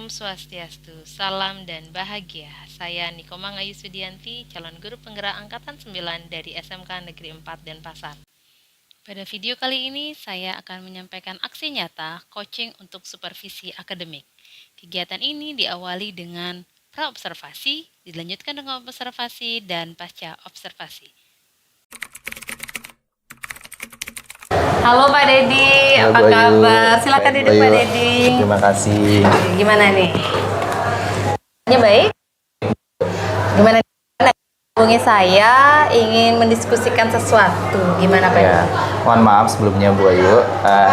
Om Swastiastu, salam dan bahagia. Saya Nikoma Ngayu Sudianti, calon guru penggerak Angkatan 9 dari SMK Negeri 4 Denpasar. Pada video kali ini, saya akan menyampaikan aksi nyata coaching untuk supervisi akademik. Kegiatan ini diawali dengan pra-observasi, dilanjutkan dengan observasi, dan pasca observasi. Halo Pak Dedi, Halo, apa Bu Ayu. kabar? Silakan Baik, duduk Bu Pak Ayu. Dedi. Terima kasih. Gimana nih? Baik? Gimana? Hubungi saya ingin mendiskusikan sesuatu. Gimana Pak? Ya, mohon maaf sebelumnya Bu Ayu.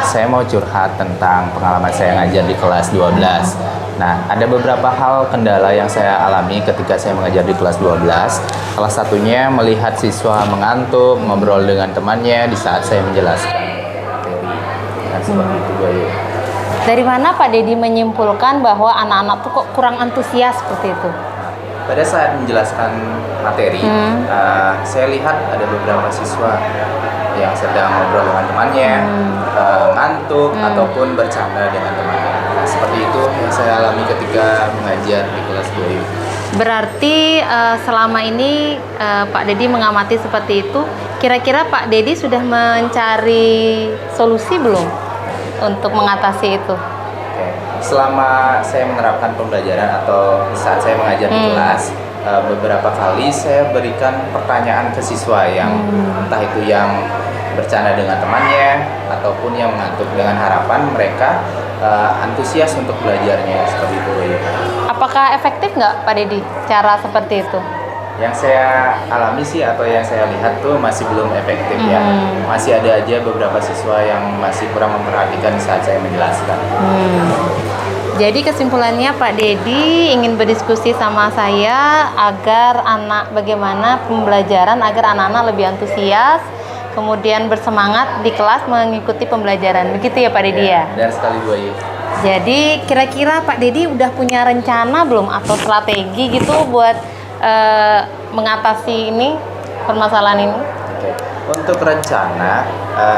Saya mau curhat tentang pengalaman saya ngajar di kelas 12. Nah, ada beberapa hal kendala yang saya alami ketika saya mengajar di kelas 12. Salah satunya melihat siswa mengantuk, ngobrol dengan temannya di saat saya menjelaskan. Nah, seperti itu Bu Ayu. Dari mana Pak Dedi menyimpulkan bahwa anak-anak tuh kok kurang antusias seperti itu? Pada saat menjelaskan materi, saya lihat ada beberapa siswa yang sedang ngobrol dengan temannya, ngantuk ataupun bercanda dengan temannya. Nah, seperti itu yang saya alami ketika mengajar di kelas 2. Berarti selama ini Pak Dedi mengamati seperti itu. Kira-kira Pak Dedi sudah mencari solusi belum untuk mengatasi itu? Oke. Selama saya menerapkan pembelajaran atau saat saya mengajar di kelas, beberapa kali saya berikan pertanyaan ke siswa yang entah itu yang bercanda dengan temannya ataupun yang mengantuk, dengan harapan mereka antusias untuk belajarnya seperti itu. Apakah efektif nggak Pak Dedi cara seperti itu? Yang saya alami sih atau yang saya lihat tuh masih belum efektif ya. Masih ada aja beberapa siswa yang masih kurang memperhatikan saat saya menjelaskan. Jadi kesimpulannya Pak Dedi ingin berdiskusi sama saya agar bagaimana pembelajaran agar anak-anak lebih antusias, kemudian bersemangat di kelas mengikuti pembelajaran. Begitu ya Pak Dedi ya? Benar sekali Bu Ayu. Jadi kira-kira Pak Dedi udah punya rencana belum atau strategi gitu buat mengatasi ini permasalahan ini? Oke. Untuk rencana,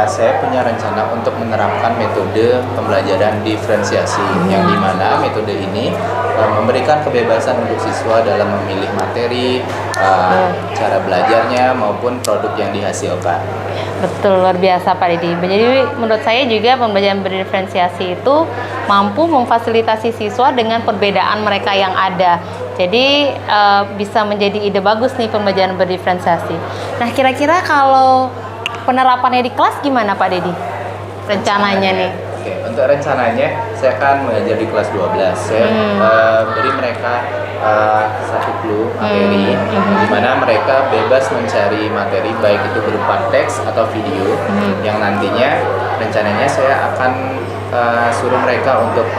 saya punya rencana untuk menerapkan metode pembelajaran diferensiasi, yang dimana metode ini memberikan kebebasan untuk siswa dalam memilih materi, cara belajarnya maupun produk yang dihasilkan. Betul, luar biasa Pak Dedi. Jadi menurut saya juga pembelajaran berdiferensiasi itu mampu memfasilitasi siswa dengan perbedaan mereka yang ada. Jadi bisa menjadi ide bagus nih pembelajaran berdiferensiasi. Nah, kira-kira kalau penerapannya di kelas gimana Pak Dedi? Rencananya nih. Oke, untuk rencananya saya akan mengajar di kelas 12. Saya beri mereka satu clue materi, di mana mereka bebas mencari materi baik itu berupa teks atau video, yang nantinya rencananya saya akan suruh mereka untuk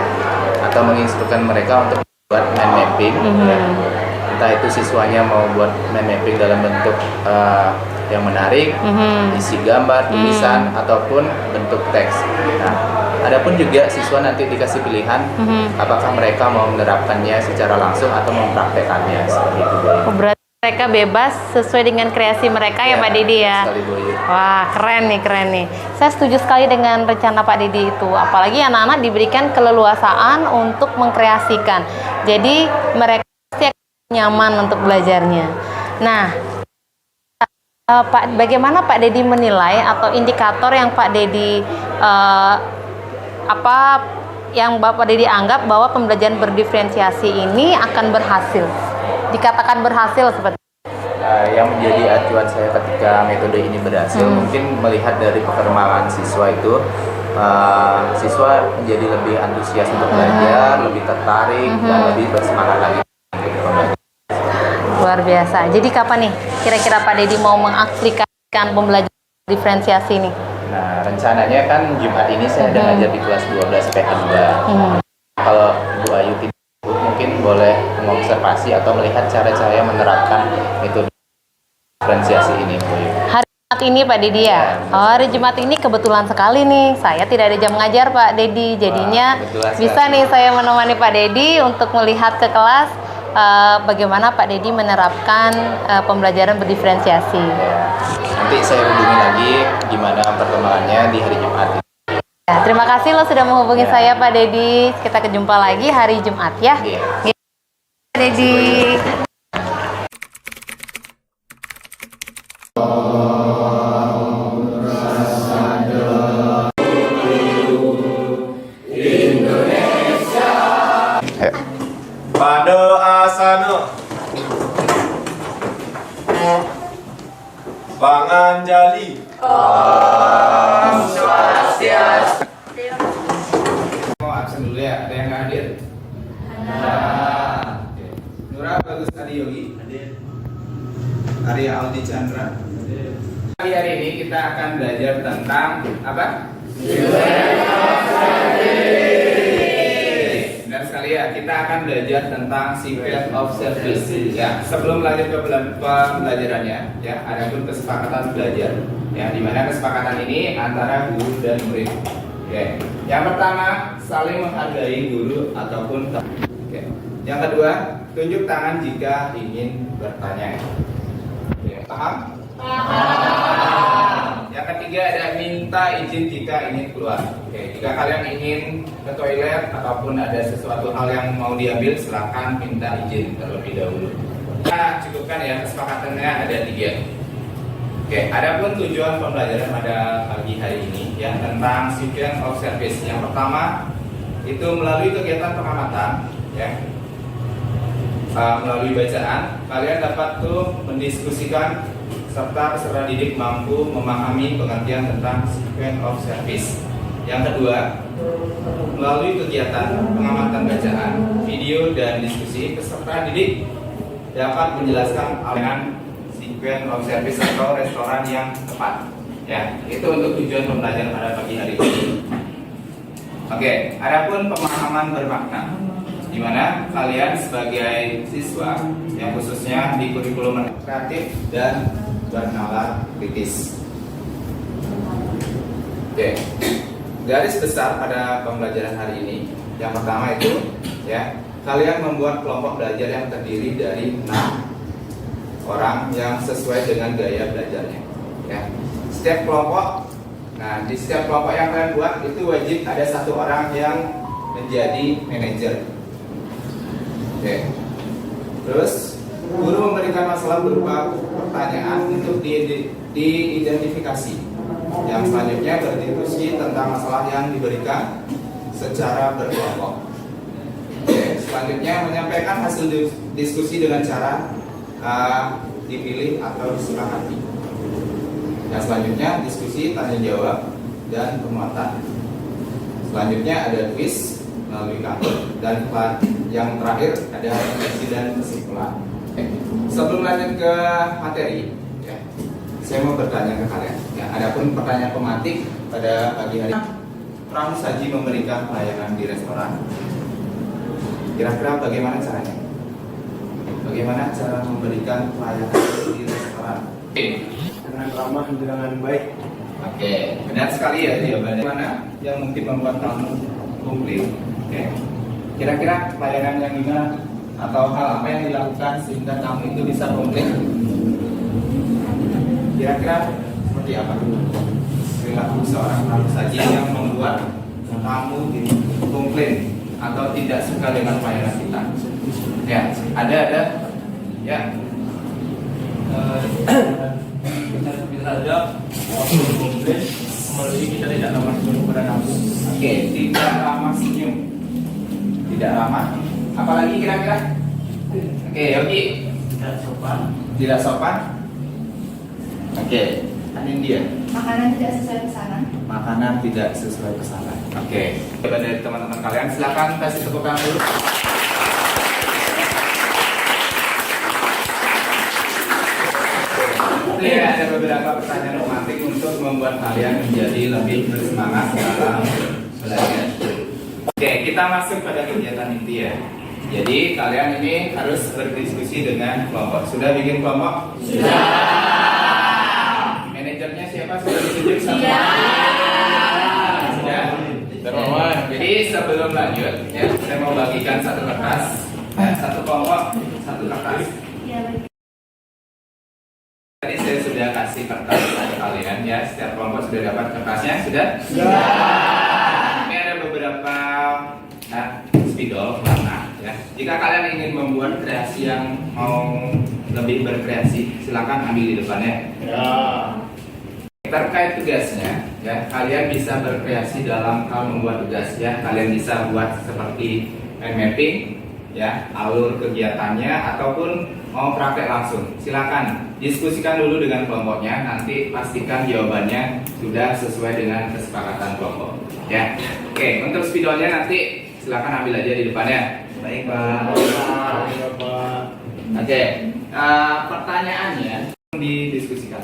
atau menginstruksikan mereka untuk buat mind mapping, entah itu siswanya mau buat mind mapping dalam bentuk yang menarik, isi gambar, tulisan, ataupun bentuk teks. Nah, adapun juga siswa nanti dikasih pilihan apakah mereka mau menerapkannya secara langsung atau mempraktekannya seperti itu. Berarti mereka bebas sesuai dengan kreasi mereka ya Pak Dedi ya. Sekali, Bu Ayu. Wah, keren nih. Saya setuju sekali dengan rencana Pak Dedi itu. Apalagi anak-anak diberikan keleluasaan untuk mengkreasikan. Jadi mereka pasti akan nyaman untuk belajarnya. Nah, bagaimana Pak Dedi menilai atau indikator yang Pak Dedi yang Bapak Dedi anggap bahwa pembelajaran berdiferensiasi ini akan berhasil? Dikatakan berhasil seperti yang menjadi acuan saya ketika metode ini berhasil mungkin melihat dari perkembangan siswa itu, siswa menjadi lebih antusias untuk belajar, lebih tertarik dan lebih bersemangat lagi untuk belajar. luar biasa. Jadi kapan nih kira-kira Pak Dedi mau mengaplikasikan pembelajaran diferensiasi ini? Nah, rencananya kan Jumat ini saya ada ngajar di kelas 12 PH2. Kalau Bu Ayu tidak mungkin boleh mengobservasi atau melihat cara-cara menerapkan metode diferensiasi ini, Bu Ayu. Hari Jumat ini Pak Dedi ya? Hari Jumat ini kebetulan sekali nih, saya tidak ada jam ngajar Pak Dedi. Jadinya bisa nih saya menemani Pak Dedi untuk melihat ke kelas bagaimana Pak Dedi menerapkan pembelajaran berdiferensiasi. Ya, nanti saya hubungi lagi gimana perkembangannya di hari Jumat. Ya, terima kasih lo sudah menghubungi saya Pak Dedi. Kita kejumpa lagi hari Jumat ya. Iya. Pak Dedi. Pada asana Panganjali. Mau absen dulu ya, ada yang nggak hadir? Ada. Oke. Nura Bagus Adi Yogi. Hadir. Arya Aldi Chandra. Hadir. Hari ini kita akan belajar tentang apa? Benar sekali ya, kita akan belajar tentang sequence of service. Ya, sebelum lanjut ke pembelajarannya, ya, ada pun kesepakatan belajar. Ya, di mana kesepakatan ini antara guru dan murid. Oke. Yang pertama, saling menghargai guru ataupun teman. Oke. Yang kedua, tunjuk tangan jika ingin bertanya. Oke, paham? Paham. Yang ketiga ada minta izin jika ingin keluar. Oke, jika kalian ingin ke toilet ataupun ada sesuatu hal yang mau diambil, silakan minta izin terlebih dahulu. Nah, cukupkan ya, kesepakatannya ada 3. Oke, adapun tujuan pembelajaran pada pagi hari ini ya tentang sequence of service. Yang pertama itu melalui kegiatan pengamatan ya, melalui bacaan kalian dapat mendiskusikan serta peserta didik mampu memahami pengertian tentang sequence of service. Yang kedua, melalui kegiatan pengamatan bacaan, video dan diskusi peserta didik dapat menjelaskan dengan sequence of service atau restoran yang tepat. Ya, itu untuk tujuan pembelajaran pada pagi hari ini. Oke, adapun pemahaman bermakna, di mana kalian sebagai siswa yang khususnya di kurikulum kreatif dan bernalar kritis. Oke, garis besar pada pembelajaran hari ini, yang pertama itu, ya, kalian membuat kelompok belajar yang terdiri dari 6 orang yang sesuai dengan gaya belajarnya. Ya. Setiap kelompok, nah di setiap kelompok yang kalian buat itu wajib ada 1 orang yang menjadi manajer. Oke. Terus guru memberikan masalah berupa pertanyaan untuk diidentifikasi. Yang selanjutnya berdiskusi tentang masalah yang diberikan secara berkelompok. Oke. Selanjutnya menyampaikan hasil diskusi dengan cara dipilih atau disepakati. Yang selanjutnya diskusi, tanya jawab, dan penguatan. Selanjutnya ada quiz melalui kartu, dan yang terakhir ada refleksi dan kesimpulan. Sebelum lanjut ke materi, ya, saya mau bertanya ke kalian. Ya, adapun pertanyaan pematik pada pagi hari ini, pramusaji memberikan pelayanan di restoran. Kira-kira bagaimana caranya? Bagaimana cara memberikan pelayanan di restoran? Dengan ramah dan dengan baik. Oke, benar sekali ya jawabannya. Mana yang mungkin membuat kamu komplain? Oke. Kira-kira pelayanan yang gimana atau hal apa yang dilakukan sehingga kamu itu bisa komplain? Kira-kira seperti apa? Perilaku seorang pramusaji yang membuat kamu komplain atau tidak suka dengan pelayanan kita? Ya, ada ya. Kita saja waktu komplain melalui kita tidak ramah kepada tamu. Oke, tidak ramah senyum, tidak ramah. Apalagi kira-kira? Oke, Yogi. Tidak sopan. Tidak sopan. Oke, Anindya. Makanan tidak sesuai pesanan. Makanan tidak sesuai pesanan. Oke, coba dari teman-teman kalian silakan kasih tepuk tangan dulu. Ya, ada beberapa pertanyaan romantik untuk membuat kalian menjadi lebih bersemangat dalam belajar. Oke, kita masuk pada kegiatan inti ya. Jadi kalian ini harus berdiskusi dengan kelompok. Sudah bikin kelompok? Sudah. Manajernya siapa? Sudah ditunjuk sama? Sudah. Terus. Jadi sebelum lanjut, ya, saya mau bagikan satu kertas, satu kelompok, satu kertas. Tadi saya sudah kasih kertas pada kalian ya, setiap kelompok sudah dapat kertasnya, sudah? Sudah. Ya. Jika kalian ingin membuat kreasi yang mau lebih berkreasi, silakan ambil di depannya. Ya. Terkait tugasnya, ya kalian bisa berkreasi dalam hal membuat tugas. Ya, kalian bisa buat seperti mind mapping, ya, alur kegiatannya, ataupun mau praktek langsung. Silakan diskusikan dulu dengan kelompoknya. Nanti pastikan jawabannya sudah sesuai dengan kesepakatan kelompok. Ya, oke. Untuk spidolnya nanti silakan ambil aja di depannya. Baik, Pak. Oke. Pertanyaannya didiskusikan.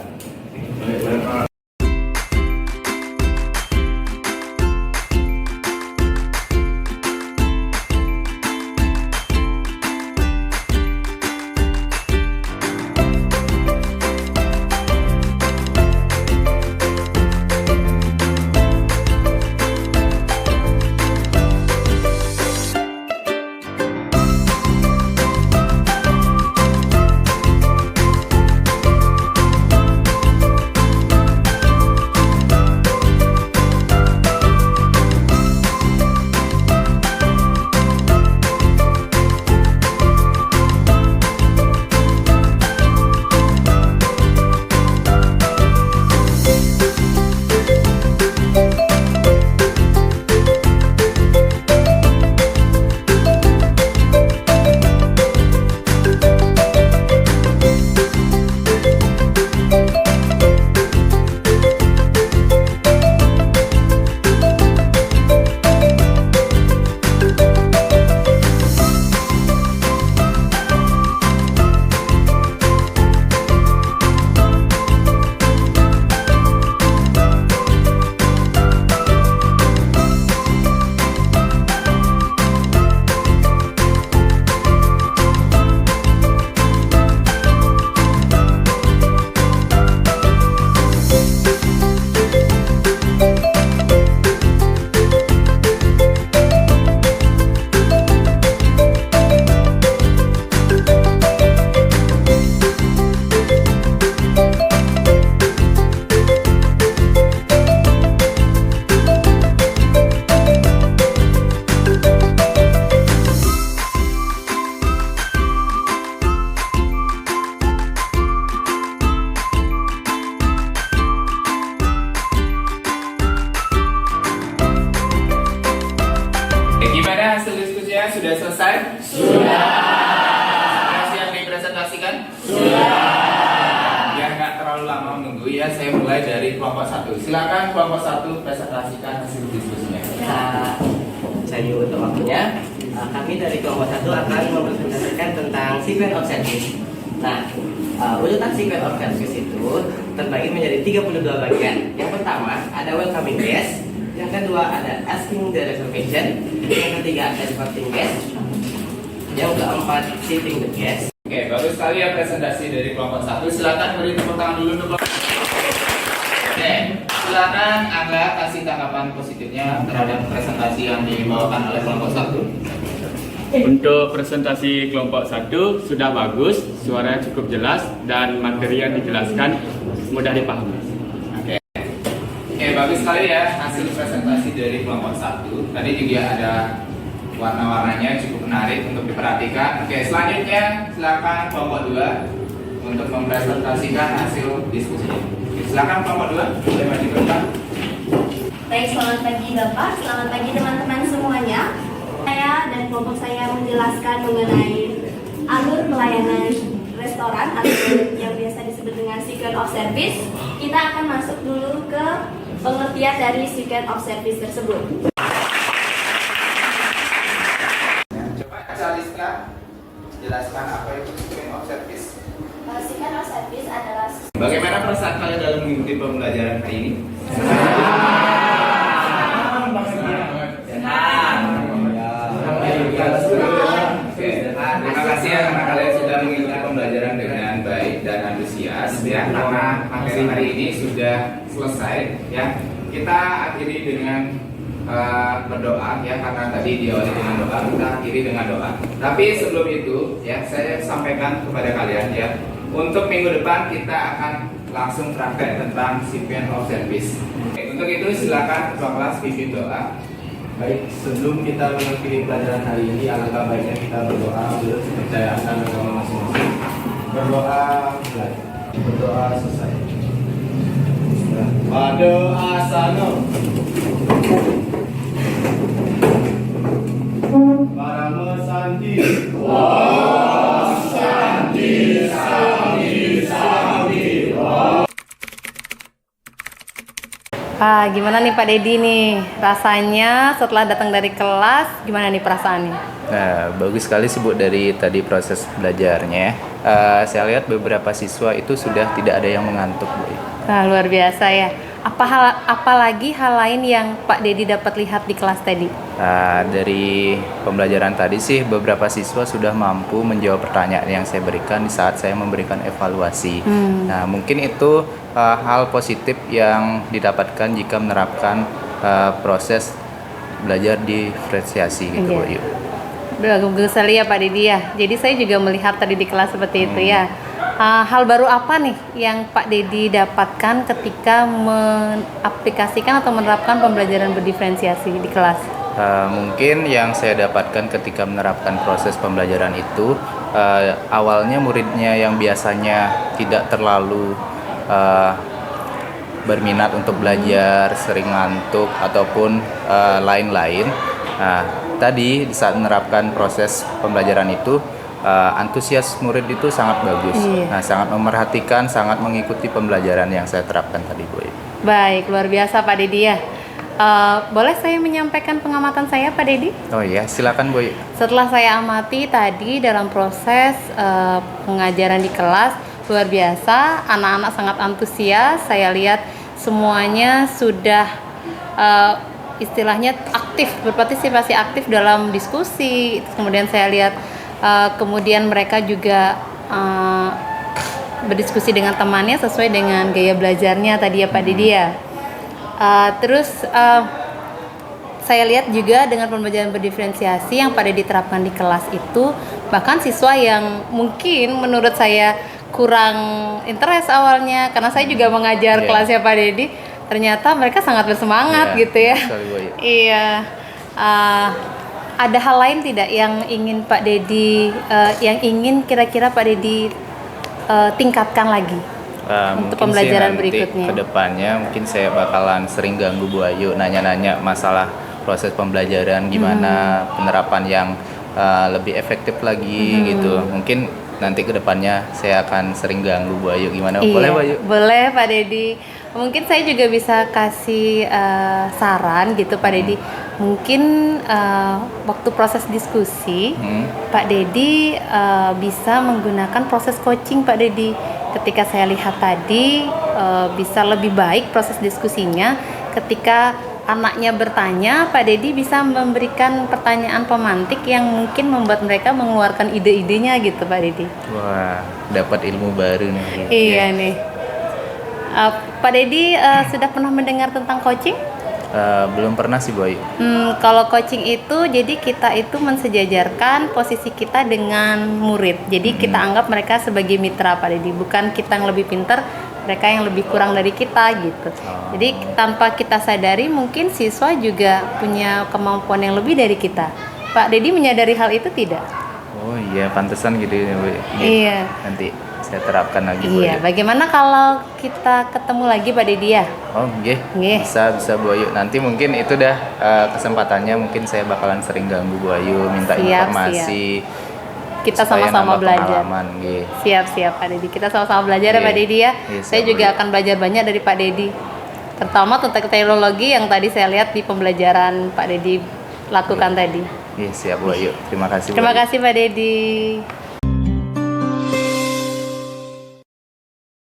Gimana hasil diskusinya? Sudah selesai? Sudah. Sudah siap dipresentasikan? Sudah. Biar nggak terlalu lama menunggu ya, saya mulai dari kelompok 1. Silakan kelompok 1 presentasikan hasil diskusinya. Saya untuk waktunya, kami dari kelompok 1 akan mempresentasikan tentang sequence of service. Nah, urutan sequence of service itu terbagi menjadi 32 bagian. Yang pertama ada welcoming guest, yang kedua ada asking the reservation, yang ketiga ada departing guest, yang keempat seating the guest. Oke, bagus sekali ya presentasi dari kelompok 1. Silakan beri tepuk tangan dulu untuk kelompok. Oke, silakan Angga kasih tanggapan positifnya terhadap presentasi yang dibawakan oleh kelompok 1. Untuk presentasi kelompok 1 sudah bagus, suaranya cukup jelas dan materi yang dijelaskan mudah dipahami. Oke, bagus sekali ya hasil presentasi dari kelompok 1. Tadi juga ada warna-warnanya cukup menarik untuk diperhatikan. Oke, selanjutnya silakan kelompok 2 untuk mempresentasikan hasil diskusinya. Oke, silakan kelompok 2, boleh maju ke depan. Baik, selamat pagi Bapak, selamat pagi teman-teman semuanya. Saya dan kelompok saya menjelaskan mengenai alur pelayanan restoran atau yang biasa disebut dengan sequence of service. Kita akan masuk dulu ke pengertian dari sequence of service tersebut. Coba Caliska jelaskan apa itu sequence of service. Sequence of service adalah Bagaimana perasaan kalian dalam mengikuti pembelajaran hari ini? Terima kasih ya karena kalian sudah mengikuti pembelajaran dengan baik dan antusias ya. Karena materi hari ini sudah selesai ya. Kita akhiri dengan berdoa ya, karena tadi diawali dengan doa, kita akhiri dengan doa. Tapi sebelum itu ya, saya sampaikan kepada kalian ya, untuk minggu depan kita akan langsung praktek tentang sequence of service. Oke, untuk itu silakan ketua kelas pimpin doa. Baik, sebelum kita mengakhiri pelajaran hari ini, alangkah baiknya kita berdoa menurut kepercayaan agama masing-masing. Berdoa mulai. Berdoa selesai. Pada asana. Parama Santi. Gimana nih Pak Dedi nih rasanya setelah datang dari kelas, gimana nih perasaannya? Nah, bagus sekali sebut dari tadi proses belajarnya. Saya lihat beberapa siswa itu sudah tidak ada yang mengantuk, Bu. Luar biasa ya. Apalagi hal lain yang Pak Dedi dapat lihat di kelas tadi? Dari pembelajaran tadi sih beberapa siswa sudah mampu menjawab pertanyaan yang saya berikan di saat saya memberikan evaluasi. Nah, mungkin itu hal positif yang didapatkan jika menerapkan proses belajar diferensiasi gitu, Bu. Bagus sekali ya Pak Dedi ya. Jadi saya juga melihat tadi di kelas seperti itu ya. Hal baru apa nih yang Pak Dedi dapatkan ketika mengaplikasikan atau menerapkan pembelajaran berdiferensiasi di kelas? Mungkin yang saya dapatkan ketika menerapkan proses pembelajaran itu, awalnya muridnya yang biasanya tidak terlalu berminat untuk belajar, sering ngantuk ataupun lain-lain. Tadi di saat menerapkan proses pembelajaran itu, antusias murid itu sangat bagus. Nah, sangat memerhatikan, sangat mengikuti pembelajaran yang saya terapkan tadi, Bu. Baik, luar biasa Pak Dedi ya. Boleh saya menyampaikan pengamatan saya Pak Dedi? Oh iya, silakan, Bu. Setelah saya amati tadi dalam proses pengajaran di kelas, luar biasa, anak-anak sangat antusias. Saya lihat semuanya sudah istilahnya aktif, berpartisipasi aktif dalam diskusi. Kemudian saya lihat kemudian mereka juga berdiskusi dengan temannya sesuai dengan gaya belajarnya tadi ya Pak Dedi ya. Terus saya lihat juga dengan pembelajaran berdiferensiasi yang Pak Dedi terapkan di kelas itu, bahkan siswa yang mungkin menurut saya kurang interest awalnya, karena saya juga mengajar kelasnya Pak Dedi, ternyata mereka sangat bersemangat gitu ya. Iya. Ada hal lain tidak yang ingin Pak Dedi, yang ingin kira-kira Pak Dedi tingkatkan lagi untuk pembelajaran berikutnya? Kedepannya mungkin saya bakalan sering ganggu Bu Ayu, nanya-nanya masalah proses pembelajaran, gimana penerapan yang lebih efektif lagi gitu. Mungkin nanti kedepannya saya akan sering ganggu Bu Ayu, gimana? Boleh Bu Ayu? Boleh Pak Dedi. Mungkin saya juga bisa kasih saran gitu Pak Dedi. Mungkin waktu proses diskusi Pak Dedi bisa menggunakan proses coaching Pak Dedi. Ketika saya lihat tadi bisa lebih baik proses diskusinya ketika anaknya bertanya, Pak Dedi bisa memberikan pertanyaan pemantik yang mungkin membuat mereka mengeluarkan ide-idenya gitu Pak Dedi. Wah, dapat ilmu baru nih. Iya nih. Pak Dedi sudah pernah mendengar tentang coaching? Belum pernah sih Bu Ayu. Kalau coaching itu, jadi kita itu mensejajarkan posisi kita dengan murid. Jadi kita anggap mereka sebagai mitra Pak Dedi, bukan kita yang lebih pintar, mereka yang lebih kurang dari kita gitu. Jadi tanpa kita sadari mungkin siswa juga punya kemampuan yang lebih dari kita. Pak Dedi menyadari hal itu tidak? Oh iya, pantesan gitu ya Bu. Iya. Nanti saya terapkan lagi Bu Iya, Ayu. bagaimana kalau kita ketemu lagi Pak Dedi ya? Oh nggih. Bisa Bu Ayu. Nanti mungkin itu dah kesempatannya, mungkin saya bakalan sering ganggu Bu Ayu, minta informasi. Kita sama-sama belajar. Siap Pak Dedi. Kita sama-sama belajar ya Pak Dedi ya. Saya juga akan belajar banyak dari Pak Dedi. Terutama tentang teknologi yang tadi saya lihat di pembelajaran Pak Dedi lakukan tadi. Siap Bu Ayu. Terima kasih Bu Ayu. Terima kasih Pak Dedi.